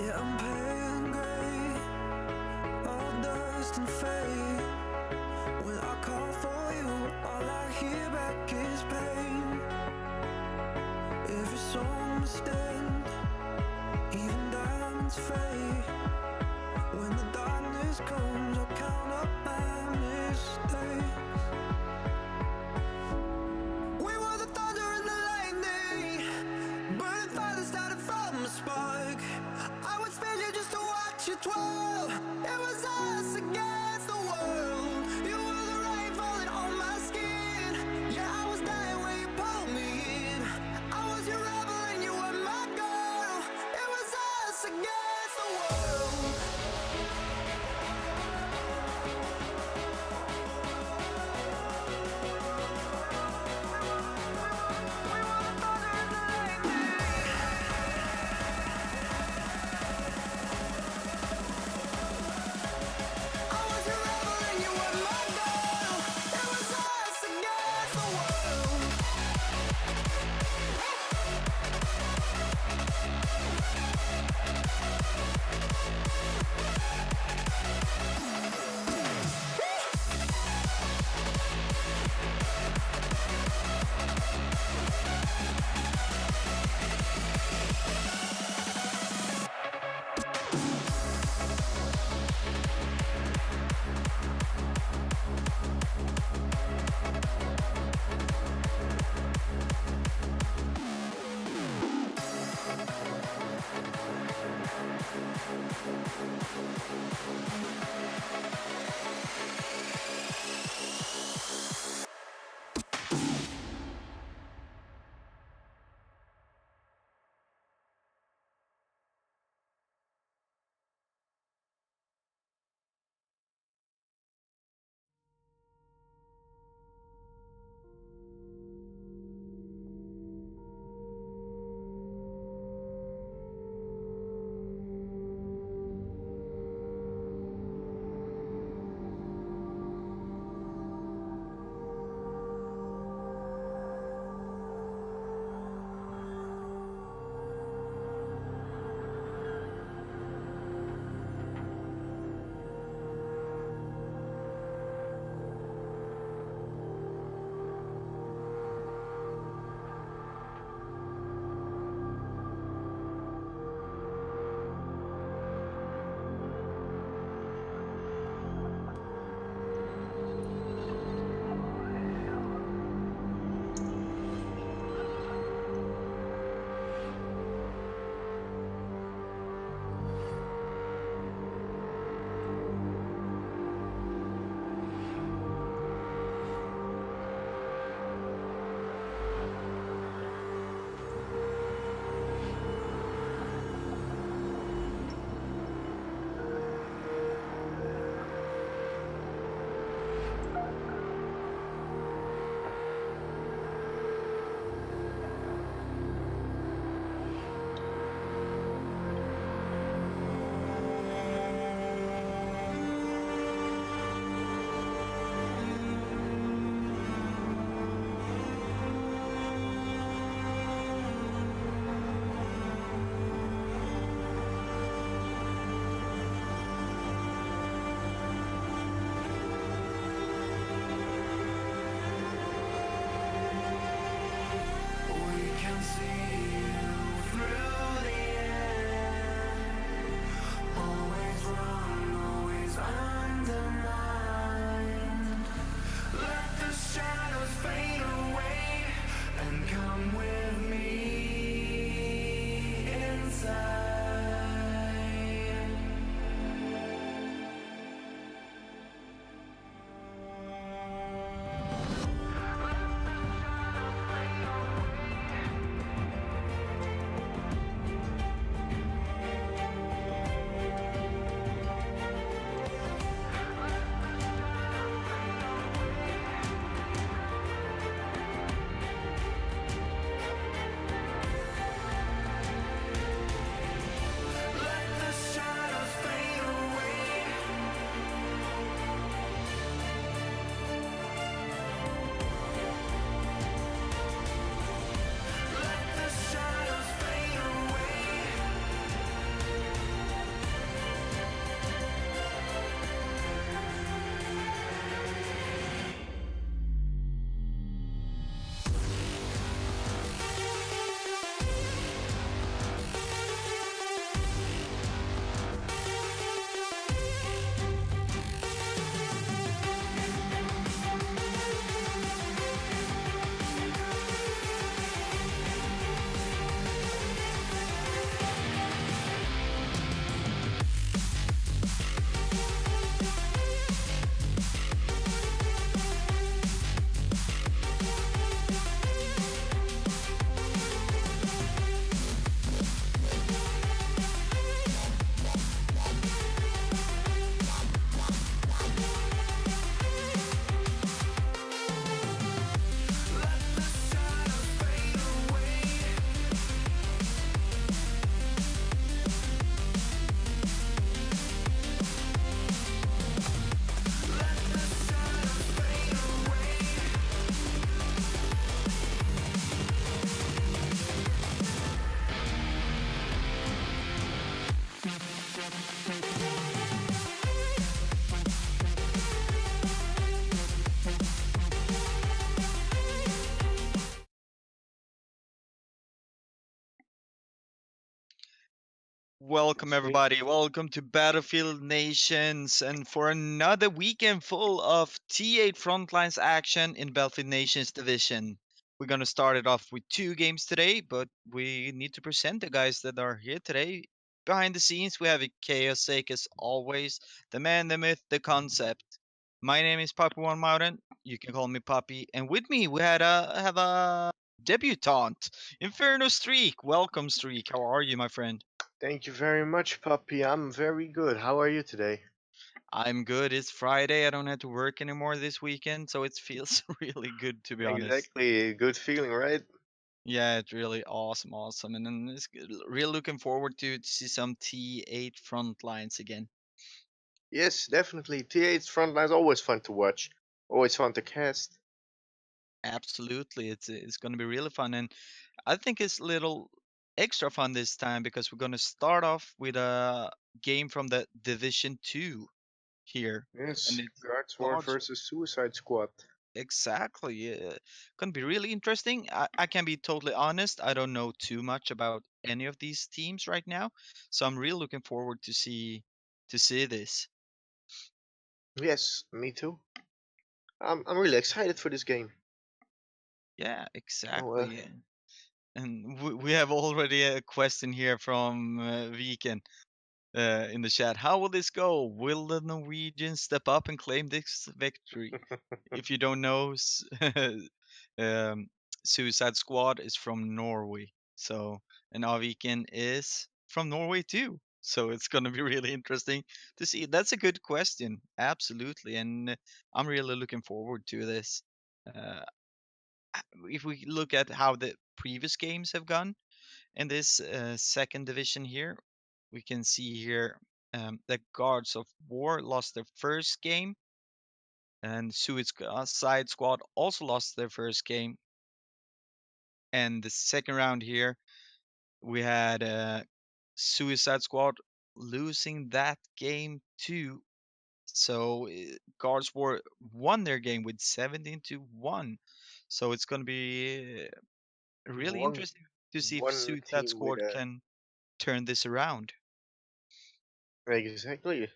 Yeah, I'm pale and grey, all dust and fade. When I call for you, all I hear back is pain. Every song must end, even diamonds fade. When the darkness comes, I'll count up my mistakes. We were the thunder and the lightning, burning fire that started from a spark. I would spend you just to watch you twirl. It was us against the world. You were the rain falling on my skin. Yeah, I was dying when you pulled me in. I was your rebel and you were my girl. It was us against the world. We were the thunder and the lightning. I was your Welcome, It's me. everybody. Welcome to Battlefield Nations and for another weekend full of T8 Frontlines action in Battlefield Nations Division. We're going to start it off with two games today, but we need to present the guys that are here today. Behind the scenes, we have a ChaosZake as always, the man, the myth, the concept. My name is Poppy One Mountain. You can call me Poppy. And with me, we have a debutante, Inferno Streak. Welcome, Streak. How are you, my friend? Thank you very much, puppy. I'm very good. How are you today? I'm good. It's Friday. I don't have to work anymore this weekend, so it feels really good to be honest. Exactly. Good feeling, right? Yeah, it's really awesome, and then real looking forward to see some T8 front lines again. Yes, definitely. T8's Frontline's always fun to watch. Always fun to cast. Absolutely, it's going to be really fun, and I think it's a little extra fun this time because we're going to start off with a game from the Division 2 here, and Yes, it's GUARDsWAR God's. versus Suicide Squad. Exactly. Gonna be really interesting. I can be totally honest. I don't know too much about any of these teams right now, so I'm really looking forward to see this. Yes, me too. I'm really excited for this game. Yeah, Oh, exactly. And we have already a question here from Viken in the chat. How will this go? Will the Norwegians step up and claim this victory? If you don't know, um, Suicide Squad is from Norway. So, and Aviken is from Norway too. So it's going to be really interesting to see. That's a good question. Absolutely. And I'm really looking forward to this. Uh, if we look at how the previous games have gone in this second division here, we can see here that Guards of War lost their first game, and Suicide Squad also lost their first game. And the second round here, we had Suicide Squad losing that game too. So Guards War won their game with 17-1. So it's going to be really one interesting to see if one Suicide team with Squad a can turn this around. exactly.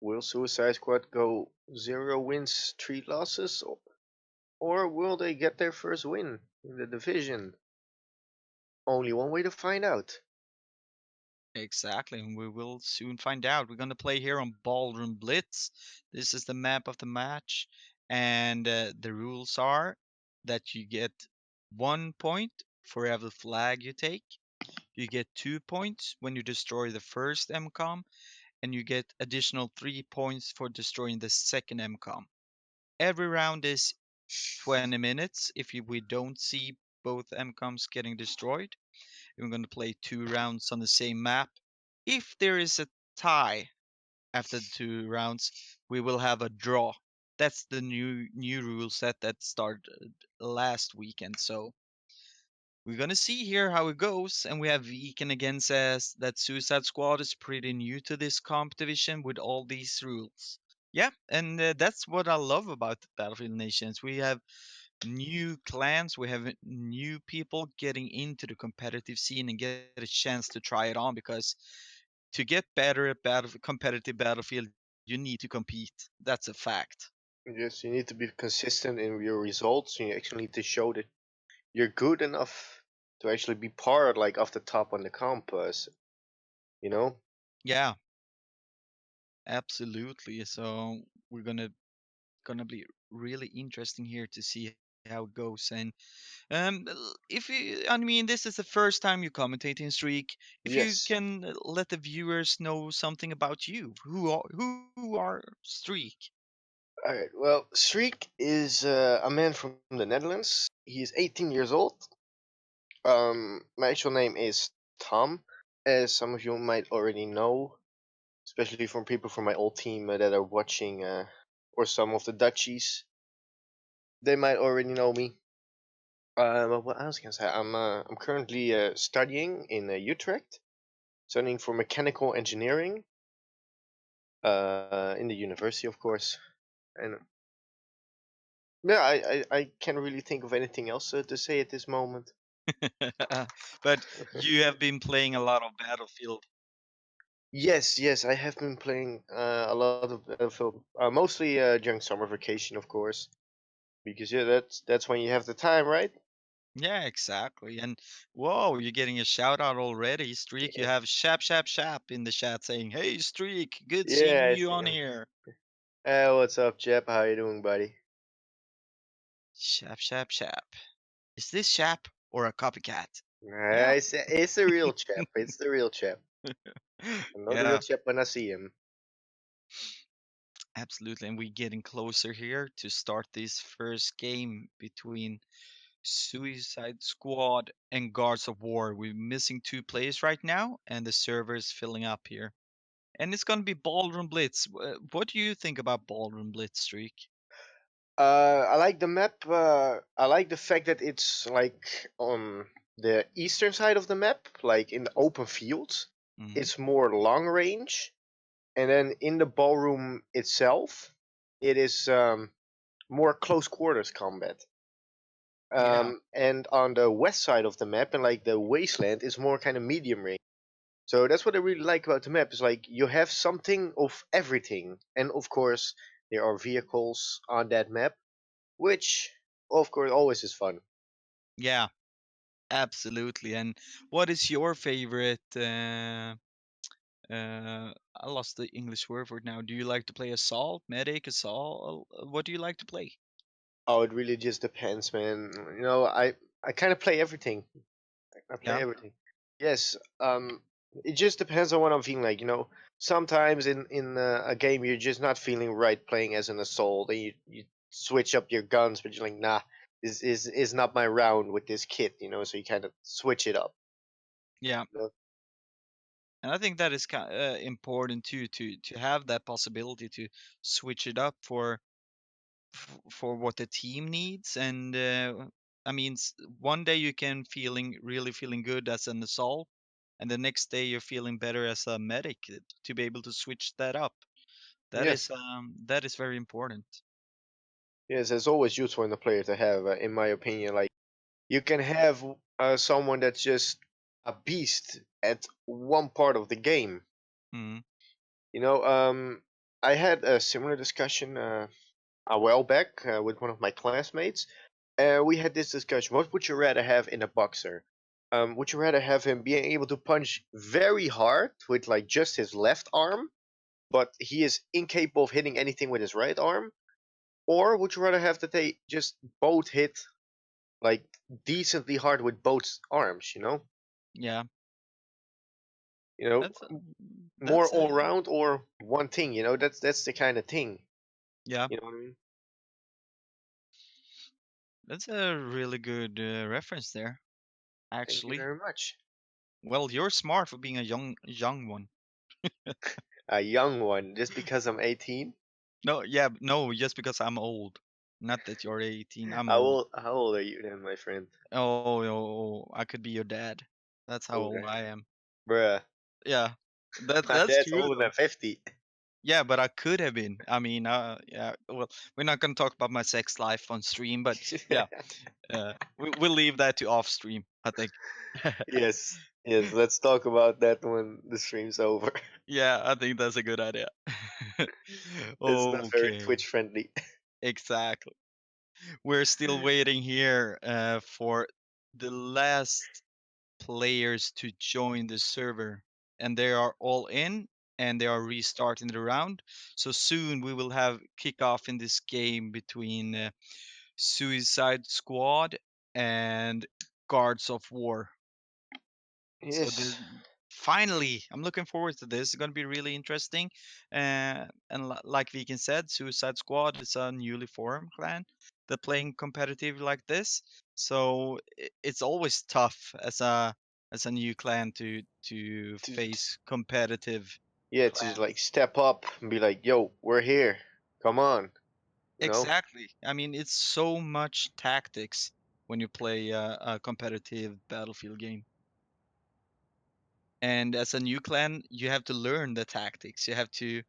Will Suicide Squad go 0 wins, 3 losses, or will they get their first win in the division? Only one way to find out. Exactly, and we will soon find out. We're going to play here on Ballroom Blitz. This is the map of the match, and the rules are that you get 1 point for every flag you take. You get 2 points when you destroy the first MCOM, and you get additional 3 points for destroying the second MCOM. Every round is 20 minutes if we don't see both MCOMs getting destroyed. We're going to play 2 rounds on the same map. If there is a tie after the 2 rounds, we will have a draw. That's the new rule set that started last weekend. So we're gonna see here how it goes. And we have Viken again says that Suicide Squad is pretty new to this comp division with all these rules. Yeah, and that's what I love about Battlefield Nations. We have new clans, we have new people getting into the competitive scene and get a chance to try it on because to get better at competitive Battlefield, you need to compete. That's a fact. Yes, you need to be consistent in your results. You actually need to show that you're good enough to actually be part, like, of the top on the campus. You know? Yeah, absolutely. So we're gonna be really interesting here to see how it goes. And if you, I mean, this is the first time you commentate in Streak. If you Yes. can let the viewers know something about you, who are Streak? All right. Well, Shriek is a man from the Netherlands. He is 18 years old. My actual name is Tom, as some of you might already know, especially from people from my old team that are watching, or some of the Dutchies. They might already know me. But what else can I say? I'm currently studying in Utrecht, studying for mechanical engineering in the university, of course. And yeah, I can't really think of anything else to say at this moment. But you have been playing a lot of Battlefield. Yes, yes, I have been playing a lot of Battlefield, mostly during summer vacation, of course, because yeah, that's when you have the time, right? Yeah, exactly. And whoa, you're getting a shout out already, Streak. You Yeah, have Shap in the chat saying, "Hey, Streak, good seeing yeah, I you see on him. here." What's up, Jep? How you doing, buddy? Shap. Is this Shap or a copycat? Nah, Yeah. it's the real chap. It's the real chap. I know the real Yeah, chap when I see him. absolutely. And we're getting closer here to start this first game between Suicide Squad and Guards of War. We're missing two players right now, and the server is filling up here. And it's gonna be Ballroom Blitz. What do you think about Ballroom Blitz, Streak? I like the map. I like the fact that it's like on the eastern side of the map, like in the open fields. Hmm. It's more long range, and then in the ballroom itself, it is more close quarters combat. Yeah, And on the west side of the map, and like the wasteland, is more kind of medium range. So that's what I really like about the map. Is like you have something of everything, and of course there are vehicles on that map, which of course always is fun. yeah, absolutely. And what is your favorite? I lost the English word for it now. Do you like to play assault, medic, assault? What do you like to play? Oh, it really just depends, man. You know, I kind of play everything. I play Yeah, everything. Yes, it just depends on what I'm feeling like. You know, sometimes in a game you're just not feeling right playing as an assault, and you switch up your guns, but you're like, nah, this is not my round with this kit. You know, so you kind of switch it up. yeah. You know? And I think that is important too, to have that possibility to switch it up for what the team needs. And I mean, one day you can really feeling good as an assault, and the next day you're feeling better as a medic. To be able to switch that up, Yes, that is very important. yes, it's always useful in the player to have, in my opinion. Like you can have someone that's just a beast at one part of the game. Mm, You know, I had a similar discussion a while back with one of my classmates. We had this discussion. What would you rather have in a boxer? Would you rather have him being able to punch very hard with like just his left arm, but he is incapable of hitting anything with his right arm? Or would you rather have that they just both hit like decently hard with both arms? yeah, You know, that's a, more that's a all round or one thing. You know, that's the kind of thing. yeah, You know what I mean? that's a really good reference there. Thank you Actually, very much. well, you're smart for being a young one. A young one, just because I'm 18. No, yeah, no, just because I'm old. Not that you're 18. I'm How old. old, how old are you then, my friend? I could be your dad. That's how Oh, old I am. bruh. Yeah, My that's dad's true older than though. 50. Yeah, but I could have been. I mean, yeah. Well, we're not gonna talk about my sex life on stream, but yeah, we'll leave that to off stream, I think. Yes, yes, let's talk about that when the stream's over. Yeah, I think that's a good idea. It's not very Okay, Twitch friendly. exactly. We're still waiting here for the last players to join the server, and they are all in and they are restarting the round. So soon we will have kickoff in this game between Suicide Squad and Guards of War. So Yes, finally, I'm looking forward to this. It's going to be really interesting. And like Viking said, Suicide Squad is a newly formed clan that playing competitive like this. So it's always tough as a new clan to to, face competitive yeah, to clans. like step up and be like, yo, we're here. Come on, you know? Exactly. I mean, it's so much tactics when you play a competitive battlefield game. And as a new clan, you have to learn the tactics. You have to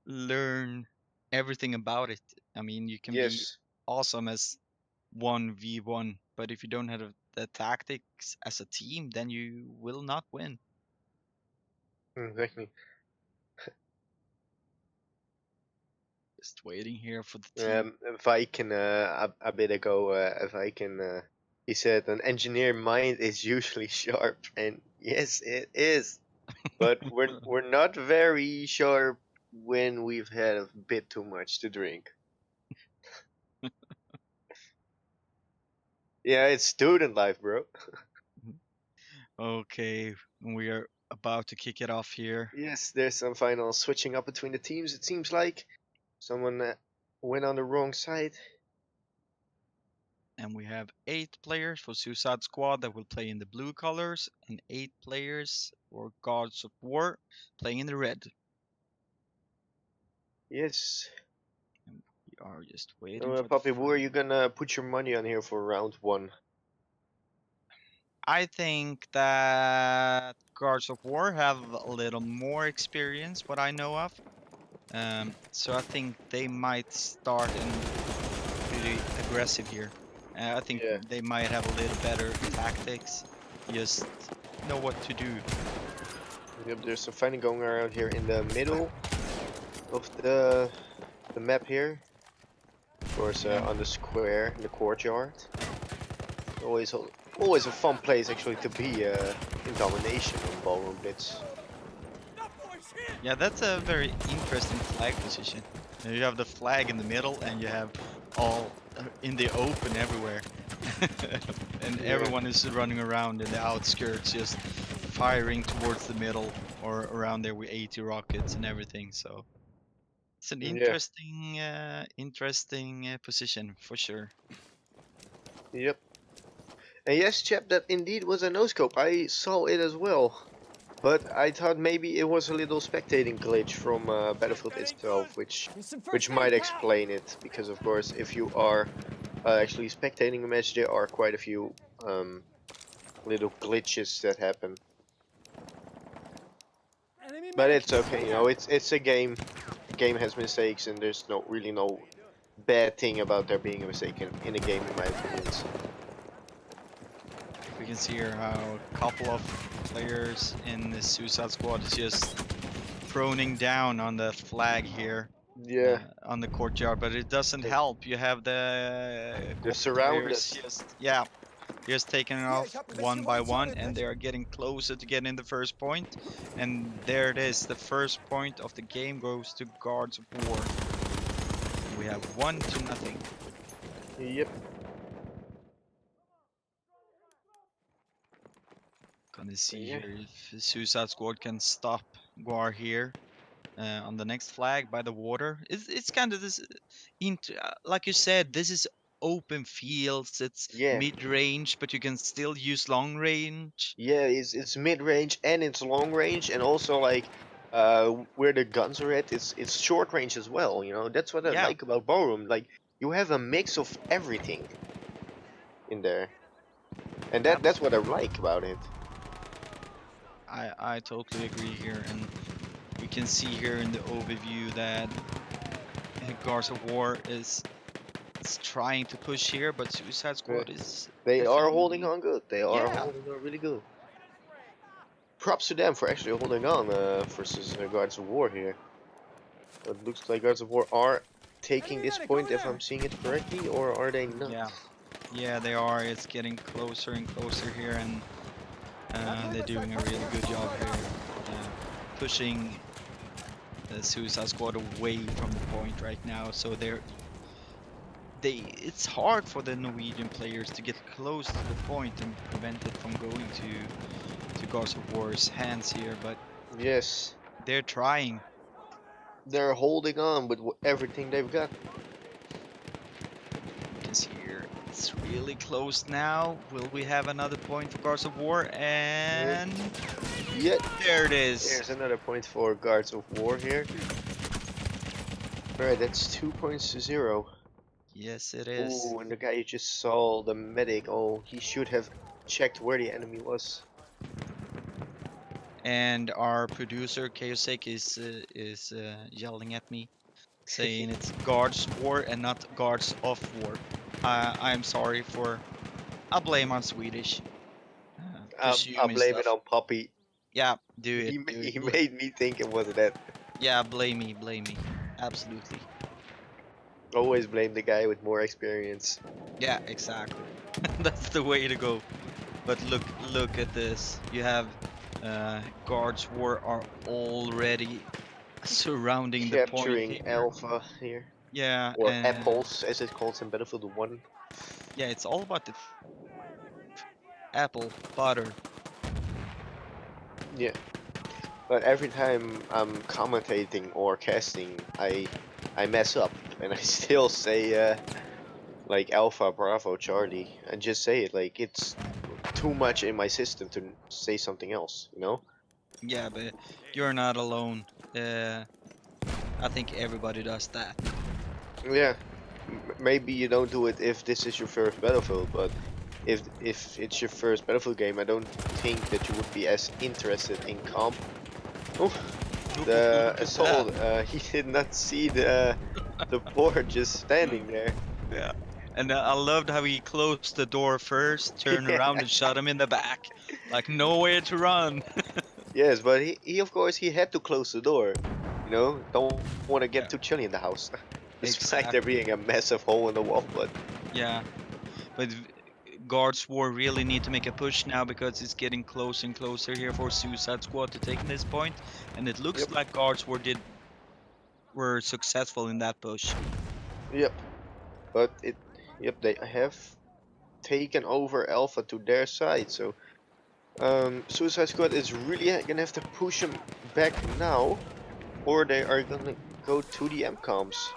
learn everything about it. I mean, you can be Yes. awesome as 1v1, but if you don't have the tactics as a team, then you will not win. Exactly. Just waiting here for the team. Viking a bit ago, Viking he said an engineer mind is usually sharp, and yes, it is. But we're not very sharp when we've had a bit too much to drink. Yeah, it's student life, bro. Okay, we are about to kick it off here. Yes, there's some final switching up between the teams. It seems like someone went on the wrong side. And we have 8 players for Suicide Squad that will play in the blue colors, and 8 players for Gods of War playing in the red. Yes. We are just waiting for the Puppy, who are final. you gonna put your money on here for round one? I think that Guards of War have a little more experience, what I know of. So I think they might start in pretty aggressive here. I think Yeah. they might have a little better tactics, just know what to do. Yep, there's some fighting going around here in the middle of the map here. Of course, Yeah. on the square in the courtyard. Always a fun place actually to be in domination on Ballroom Blitz. Yeah, that's a very interesting flag position. You have the flag in the middle, and you have all in the open everywhere. And Yeah. everyone is running around in the outskirts, just firing towards the middle or around there with 80 rockets and everything. So it's an Yeah. interesting position for sure. Yep. And yes, chap, that indeed was a no-scope. I saw it as well. But I thought maybe it was a little spectating glitch from Battlefield itself, which might explain it. Because of course, if you are actually spectating a match, there are quite a few little glitches that happen. But it's okay, you know, it's a game. The game has mistakes, and there's really no bad thing about there being a mistake in a game, in my opinion. We can see here how a couple of players in the Suicide Squad is just proning down on the flag here. Yeah, On the courtyard, but it doesn't They- help. You have the they're Gwar surrounded. players just taking it off one by one, and they are getting closer to getting the first point. And there it is. The first point of the game goes to Guards of War. We have 1-0. Yep. Gonna see Yeah. here if Suicide Squad can stop Gwar here. On the next flag by the water. It's kind of this, like you said, this is open fields. It's Yeah. mid-range, but you can still use long range. Yeah, it's mid range and it's long range, and also like where the guns are at, it's short range as well. You know, that's what I Yeah, like about Ballroom. Like you have a mix of everything in there, and that's what I like about it. I totally agree here, and we can see here in the overview that Guards of War is trying to push here, but Suicide Squad is They are holding defending. on good. They are Yeah, holding on really good. Props to them for actually holding on versus Guards of War here. It looks like Guards of War are taking this point, if I'm seeing it correctly, or are they not? yeah, they are. It's getting closer and closer here, and they're doing a really good job here, pushing the Suicide Squad away from the point right now. So it's hard for the Norwegian players to get close to the point and prevent it from going to Guards of War's hands here, but Yes, they're trying. they're holding on with everything they've got. You can see here it's really close now. Will we have another point for Guards of War? And Yeah, there it is. there's another point for Guards of War here. Alright, that's 2 points to 0. Yes, it is. Ooh, and the guy you just saw, the medic, oh, he should have checked where the enemy was. And our producer ChaosZake is yelling at me, saying it's Guards War and not Guards of War. I'm sorry for. I'll blame on Swedish. I'll Presuming blame it stuff. on Poppy. Yeah, do it. He, Do it. he made me think it was that. Yeah, blame me. Blame me. Absolutely. Always blame the guy with more experience. Yeah, exactly. That's the way to go. But look at this. You have GUARDsWAR are already surrounding the point Capturing here. Alpha here. Yeah, Or and apples, as it's called in Battlefield 1. yeah, it's all about the apple butter. Yeah. But every time I'm commentating or casting, I mess up and I still say like Alpha, Bravo, Charlie. I just say it like it's too much in my system to say something else, you know? Yeah, but you're not alone. Uh, I think everybody does that. Yeah. Maybe you don't do it if this is your first Battlefield, but if it's your first Battlefield game, I don't think that you would be as interested in comp. Oh, Ooh, the look at assault. that. He did not see the board just standing there. Yeah. And I loved how he closed the door first, turned Yeah. around and shot him in the back. Like nowhere to run. Yes, but he of course he had to close the door. You know, don't want to get Yeah, too chilly in the house. Despite there exactly. being a massive hole in the wall, but Yeah. But GUARDsWAR really need to make a push now because it's getting closer and closer here for Suicide Squad to take this point, and it looks yep, like GUARDsWAR were successful in that push. yep. But yep, they have taken over Alpha to their side. So Suicide Squad is really gonna have to push them back now, or they are gonna go to the MCOMs.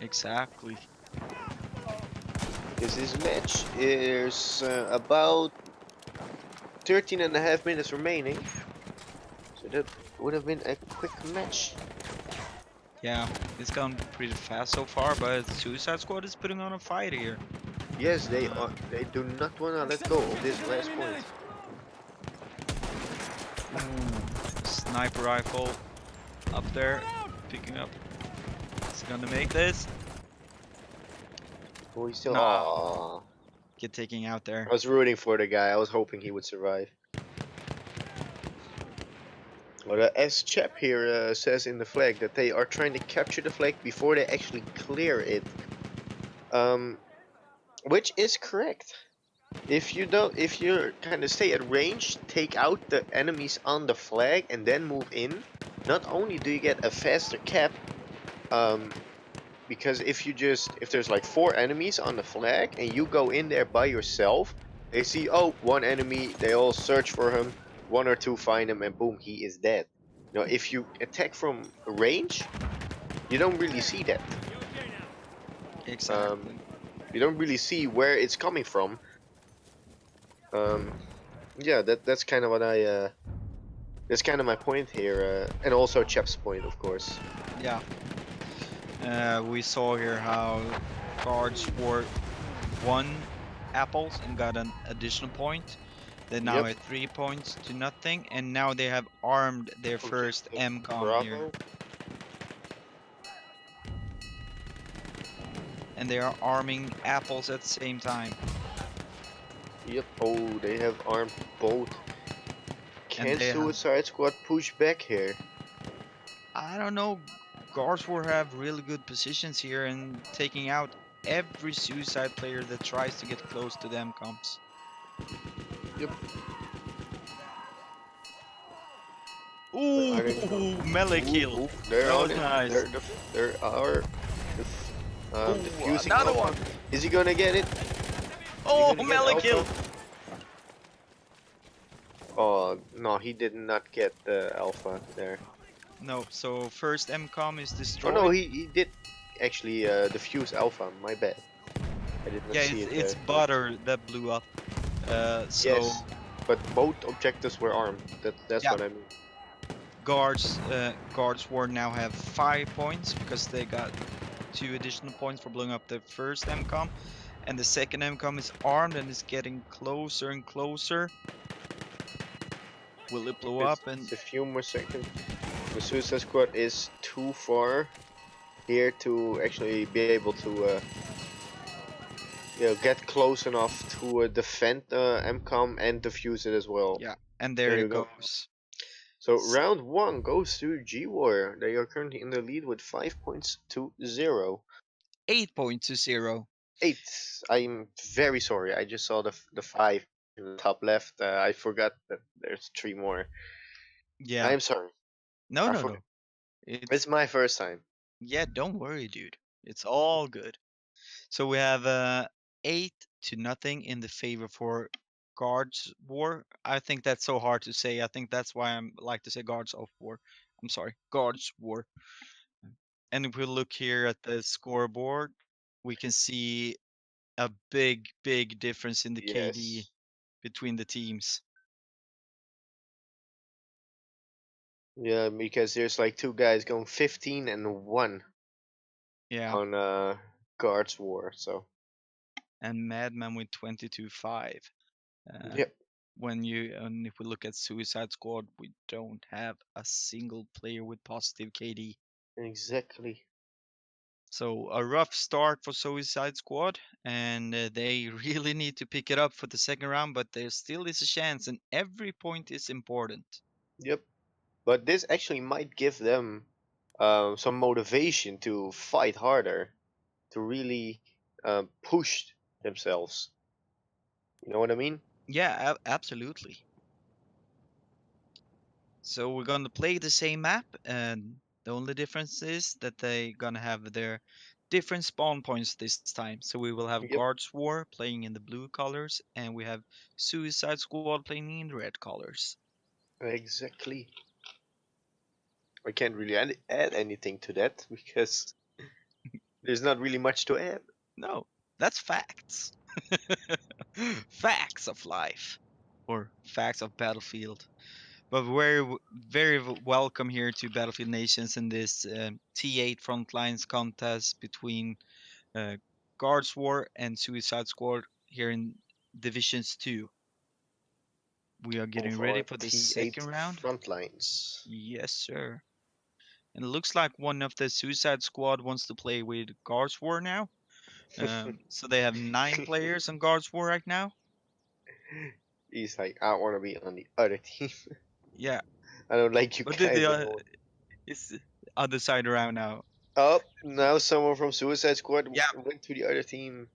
Exactly. Because this match is about 13 and a half minutes remaining. So that would have been a quick match. Yeah, it's gone pretty fast so far, but Suicide Squad is putting on a fight here. Yes, they are. They do not wanna let go of this last point. Sniper rifle up there, picking up. Is he gonna make this? Oh, he's still. No, Aww. get taking out there. I was rooting for the guy. I was hoping he would survive. Well, as Chap here says in the flag that they are trying to capture the flag before they actually clear it. Which is correct. If you kind of stay at range, take out the enemies on the flag and then move in, not only do you get a faster cap, um, because if there's like 4 enemies on the flag and you go in there by yourself, they see, oh, 1 enemy, they all search for him, 1 or 2 find him, and boom, he is dead. Now, if you attack from range, you don't really see that. Exactly. You don't really see where it's coming from. Yeah, that's kind of what that's kind of my point here, and also Chep's point, of course. Yeah. We saw here how GUARDsWAR won apples and got an additional point. They're now Yep. at 3 points to nothing, and now they have armed their first Objective MCOM here. Bravo. And they are arming apples at the same time. Yep. Oh, they have armed both. And Can they have, Suicide Squad push back here? I don't know, GUARDsWAR have really good positions here and taking out every suicide player that tries to get close to the MCOMs. Yep. Ooh, Are they melee kill. Ooh, they're That on was it. nice. There are Ooh, defusing another Alpha. one. Is he gonna get it? Oh, gonna get melee Alpha? kill. Oh no, he did not get the Alpha there. No, so first MCOM is Oh destroyed. no, he did actually defuse Alpha. My bad. I did not Yeah, see it. it's butter that blew up. So Yes, but both objectives were armed. That's yeah, what I mean. GUARDsWAR now have 5 points because they got 2 additional points for blowing up the first MCOM, and the second MCOM is armed and is getting closer and closer. Will it blow up? And It's a few more seconds. The Suicide Squad is too far here to actually be able to get close enough to defend the MCOM and defuse it as well. yeah, And there There you it go. goes. So S- round 1 goes to GUAR. They are currently in the lead with 5 points to 0. 8 points to 0. 8. I'm very sorry. I just saw the 5 in the top left. I forgot that there's 3 more. Yeah. I'm sorry. No, I no, forgot. no. It's It's my first time. yeah. Don't worry, dude. It's all good. So we have 8-0 in the favor for Guards War. I think that's so hard to say. I think that's why I'm like to say Guards of War. I'm sorry, Guards War. And if we look here at the scoreboard, we can see a big, big difference in the KD Yes. between the teams. Yeah, because there's like 2 guys going 15 and 1 Yeah, on GUARDsWAR. So, and Madman with 22-5. Uh, yep, and if we look at Suicide Squad, we don't have a single player with positive KD. exactly. So a rough start for Suicide Squad, and they really need to pick it up for the second round. But there still is a chance, and every point is important. Yep. But this actually might give them some motivation to fight harder, to really push themselves. You know what I mean? Yeah, absolutely. So we're gonna play the same map, and the only difference is that they're gonna have their different spawn points this time. So we will have Yep, Guards War playing in the blue colors, and we have Suicide Squad playing in the red colors. exactly. I can't really add anything to that because there's not really much to add. No, that's facts. Facts of life, or facts of Battlefield. But very welcome here to Battlefield Nations in this T8 Frontlines contest between Guards War and Suicide Squad here in Divisions 2. We are getting Of ready our for the T8 second round. front lines. Yes, sir. And it looks like one of the Suicide Squad wants to play with Guards War now. So they have 9 players on Guards War right now. He's like, I want to be on the other team. Yeah, I don't like you but guys anymore. it's the other side around now. Oh, now someone from Suicide Squad Yeah, went to the other team.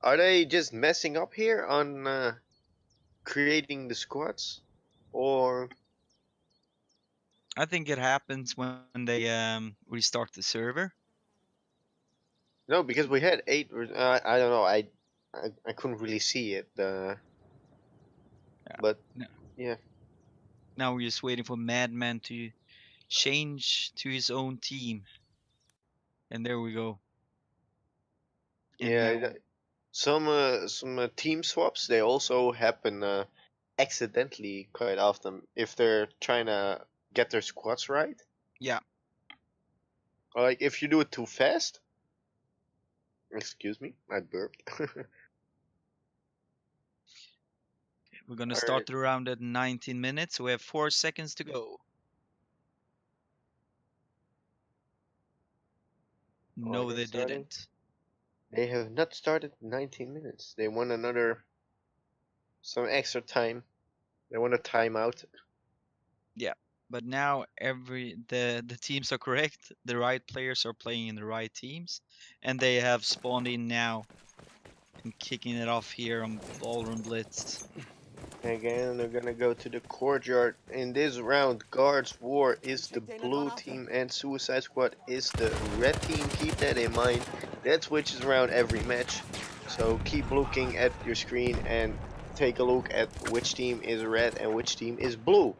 Are they just messing up here on creating the squads? Or I think it happens when they restart the server. no, because we had 8. I don't know. I couldn't really see it. Yeah. But No. yeah, Now we're just waiting for Madman to change to his own team. And there we go. And yeah. now, Some team swaps they also happen accidentally quite often if they're trying to get their squads right. yeah, Like if you do it too fast. Excuse me, I burped. we're gonna start Alright. the round at 19 minutes. We have 4 seconds to go. Oh, are No, they they starting? didn't. They have not started 19 minutes. They want some extra time. They want a timeout. Yeah, but now the teams are correct. The right players are playing in the right teams, and they have spawned in now and kicking it off here on Ballroom Blitz. Again, they're gonna go to the courtyard. In this round, Guards War is the blue team and Suicide Squad is the red team. Keep that in mind. That switches around every match. So keep looking at your screen and take a look at which team is red and which team is blue.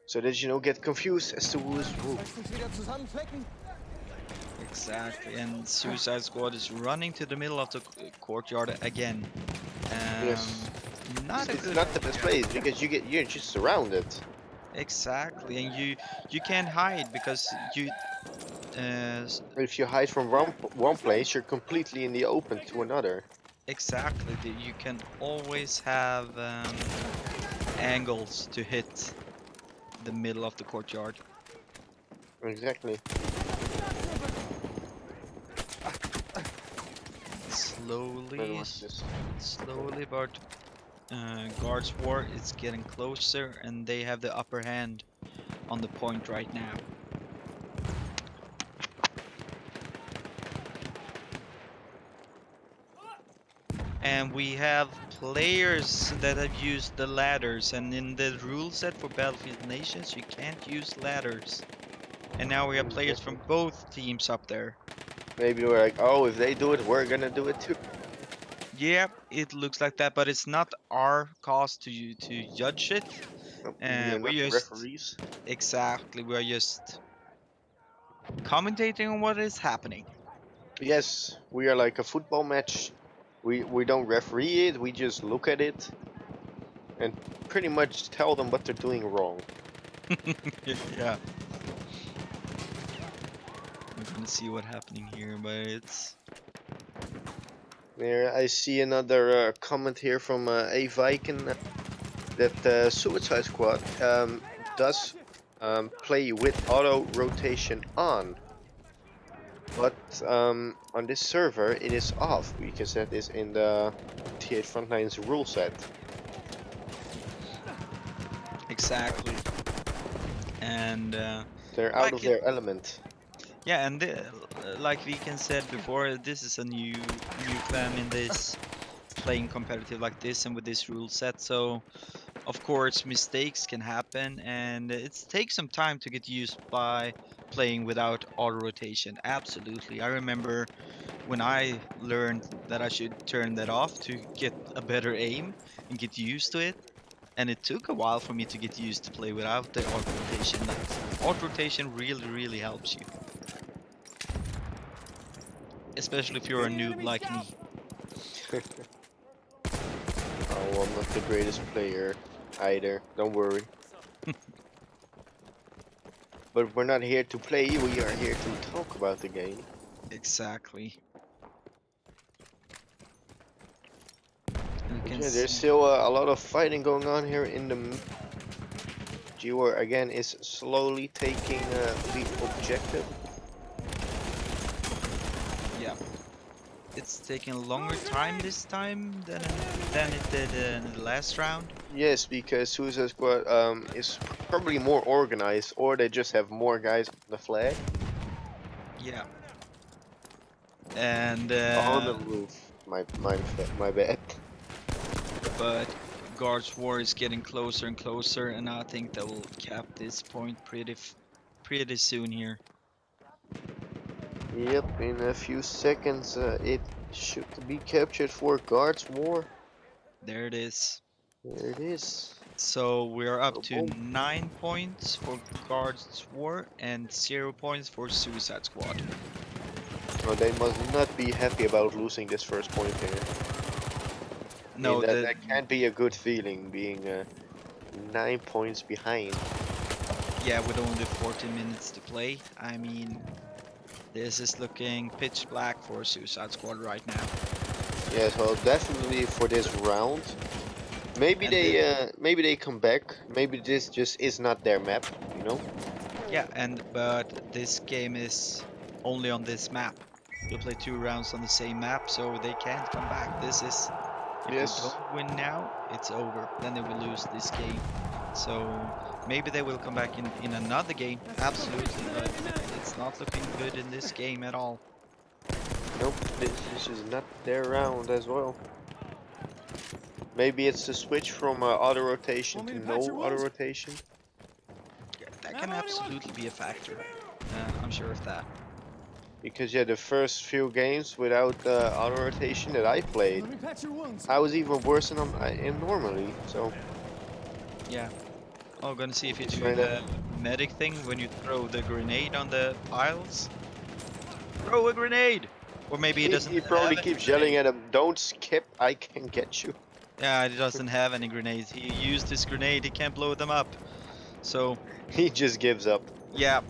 So that you don't get confused as to who is who. Exactly, and Suicide Squad is running to the middle of the courtyard again. Yes. Not a It's good. not the best place because you're just surrounded. Exactly, and you can't hide because you If you hide from one place, you're completely in the open to another. exactly you can always have angles to hit the middle of the courtyard. Exactly. Slowly, And what's this? slowly, but GUARDsWAR is getting closer, and they have the upper hand on the point right now. And we have players that have used the ladders, and in the rule set for Battlefield Nations, you can't use ladders. And now we have players from both teams up there. Maybe we're like, oh, if they do it, we're gonna do it too. Yeah, it looks like that, but it's not our cause to judge it. Nope, we are not We the just referees. exactly we are just commentating on what is happening. Yes, we are like a football match. We don't referee it. We just look at it and pretty much tell them what they're doing wrong. Yeah. We're gonna see what happening here, but it's There, I see another comment here from A Viking that the Suicide Squad does play with auto rotation on, but on this server it is off because that is in the T8 Frontline's rule set. exactly. And They're out like of it, their element. yeah, and like Viken said before, this is a new clan in this playing competitive like this and with this rule set. So of course mistakes can happen, and it takes some time to get used by playing without auto rotation. Absolutely, I remember when I learned that I should turn that off to get a better aim and get used to it. And it took a while for me to get used to play without the auto rotation. Auto rotation really helps you, especially if you're a noob like me. Oh, I'm not the greatest player either. Don't worry. But we're not here to play. We are here to talk about the game. Exactly. You But can yeah, there's see. still a lot of fighting going on here in the. GUAR again is slowly taking the objective. Yeah, it's taking a longer time this time than it did in the last round. Yes, because Suicide Squad is probably more organized, or they just have more guys on the flag. Yeah, and On the roof. My bad. but GUARDsWAR is getting closer and closer, and I think they will cap this point pretty soon here. Yep, in a few seconds it should be captured for GUARDsWAR. There it is. There it is. So we're up to Boom. 9 points for GUARDsWAR and 0 points for Suicide Squad. Oh, they must not be happy about losing this first point here. No, that can't be a good feeling, being 9 points behind. yeah, with only 14 minutes to play. I mean, this is looking pitch black for Suicide Squad right now. Yes, well, definitely for this round. Maybe And maybe they come back. Maybe this just is not their map, you know? yeah, but this game is only on this map. You'll play 2 rounds on the same map, so they can't come back. This is if Yes. they don't win now, it's over. Then they will lose this game. So maybe they will come back in another game, absolutely, but it's not looking good in this game at all. Nope, this is not their round as well. Maybe it's the switch from auto rotation to no auto rotation. Yeah, that can absolutely be a factor. I'm sure of that. Because yeah, the first few games without auto rotation that I played, I was even worse than I am normally. So Yeah. Oh, gonna see if you do Trying to- the medic thing when you throw the grenade on the piles. Throw a grenade! Or maybe he doesn't he probably have keeps any yelling grenade. at him, "Don't skip! I can get you." Yeah, he doesn't have any grenades. He used his grenade, he can't blow them up. So, He just gives up. yeah,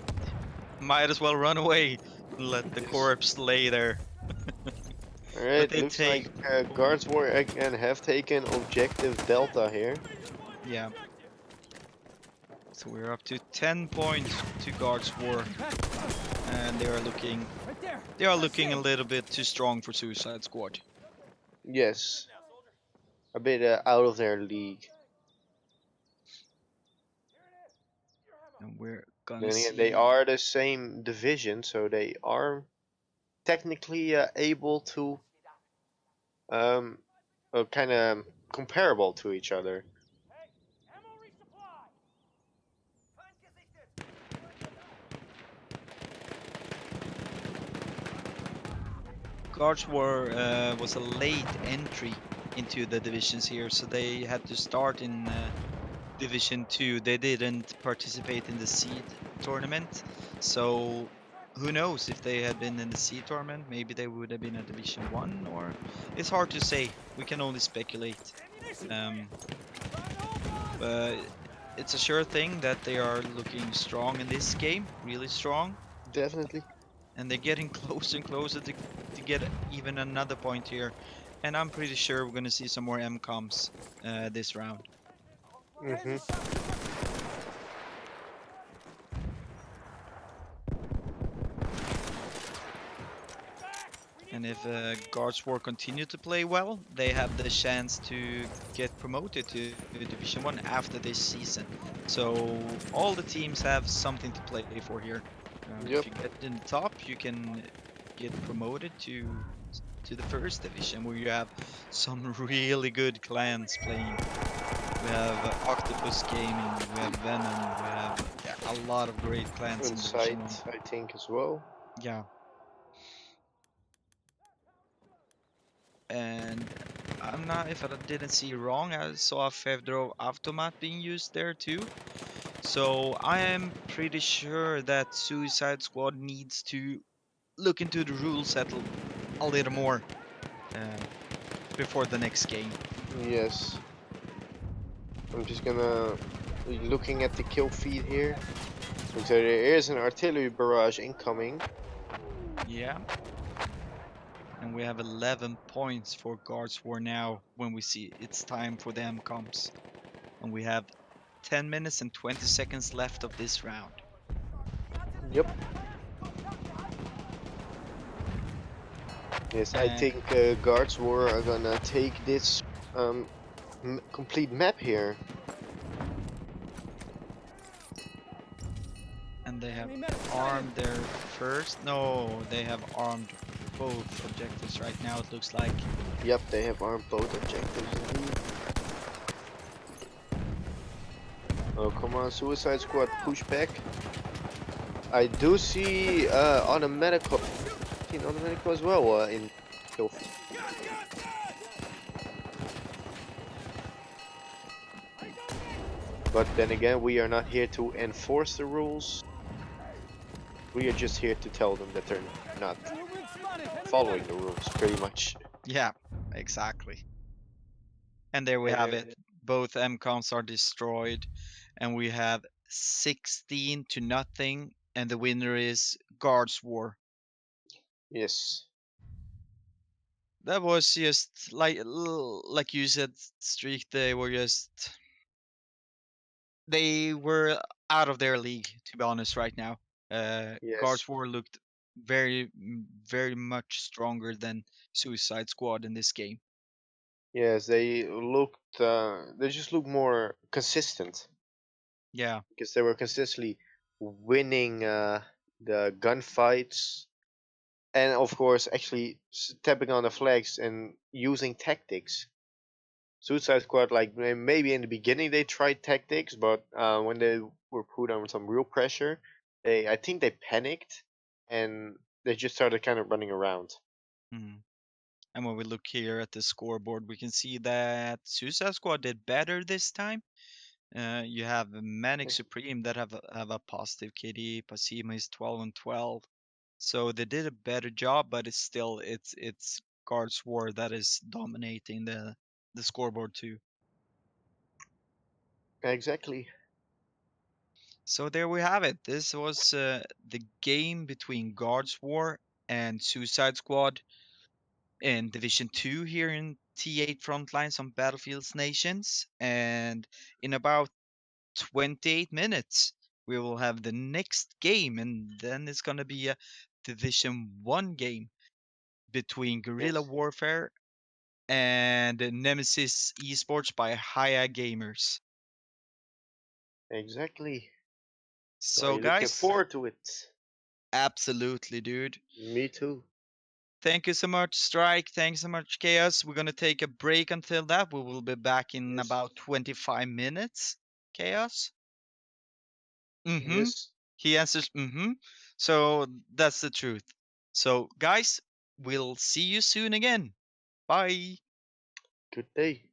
might as well run away and let the Yes. corpse lay there. Alright, they looks take- like GUARDsWAR again have taken objective Delta here. Yeah. So we're up to 10 points to GUARDsWAR, and they are looking a little bit too strong for Suicide Squad. Yes. a bit out of their league. And we're gonna Then again, they see. are the same division, so they are technically able to um, kind of comparable to each other. GUARDsWAR was a late entry into the divisions here, so they had to start in Division 2. They didn't participate in the seed tournament, so who knows if they had been in the seed tournament, maybe they would have been a Division 1, or it's hard to say. We can only speculate. Um, but it's a sure thing that they are looking strong in this game, really strong, Definitely. and they're getting closer and closer to get even another point here. And I'm pretty sure we're going to see some more MCOMs this round. Hmm. And if GUARDsWAR continue to play well, they have the chance to get promoted to Division 1 after this season. So all the teams have something to play for here. If Yep. you get in the top, you can get promoted to the first division, where you have some really good clans playing. We have Octopus Gaming, we have Venom, we have a lot of great clans in Division 1. Insight, I think, as well. Yeah. And I'm not, if I didn't see wrong, I saw a Fevdro Automat being used there too. So I am pretty sure that Suicide Squad needs to look into the rule set a little more uh, before the next game. Yes. I'm just gonna looking at the kill feed here. So there is an artillery barrage incoming. Yeah. And we have 11 points for GUARDsWAR now when we see it's time for the MCOMs. And we have 10 minutes and 20 seconds left of this round. Yep. Yes, I And think guards are gonna take this complete map here. they have armed their first. No, they have armed both objectives right now, it looks like. Yep, they have armed both objectives indeed. Oh, come on, Suicide Squad, push back. I do see automatical, automatical as well in kill feed. But then again, we are not here to enforce the rules. We are just here to tell them that they're not following the rules, pretty much. Yeah, exactly. And there we have And it. Both MCOMs are destroyed, and we have 16 to nothing, and the winner is GUARDsWAR. yes, That was just like you said, Streak. They were out of their league, to be honest. Right now, yes, GUARDsWAR looked very much stronger than Suicide Squad in this game. yes. They looked. They just looked more consistent Yeah. because they were consistently winning the gunfights, and of course, actually stepping on the flags and using tactics. Suicide Squad, like maybe in the beginning they tried tactics, but when they were put on some real pressure, I think they panicked and they just started kind of running around. Mhm. And when we look here at the scoreboard, we can see that Suicide Squad did better this time. You have Manic Yes, Supreme that have a positive KD. Pasima is 12 and 12, so they did a better job. But it's GUARDsWAR that is dominating the scoreboard too. exactly. So there we have it. This was the game between GUARDsWAR and Suicide Squad in Division 2 here in T8 Frontlines on Battlefields Nations. And in about 28 minutes, we will have the next game, and then it's going to be a Division 1 game between Guerrilla Yes. Warfare and Nemesis Esports by Haya Gamers. Exactly. So So are you looking guys, forward to it? absolutely, dude. Me too. Thank you so much, Strike. Thanks so much, Chaos. We're gonna take a break until that. We will be back in Yes. about 25 minutes. Chaos. Mm-hmm. Yes. He answers, mm-hmm. So that's the truth. So guys, we'll see you soon again. Bye. Good day.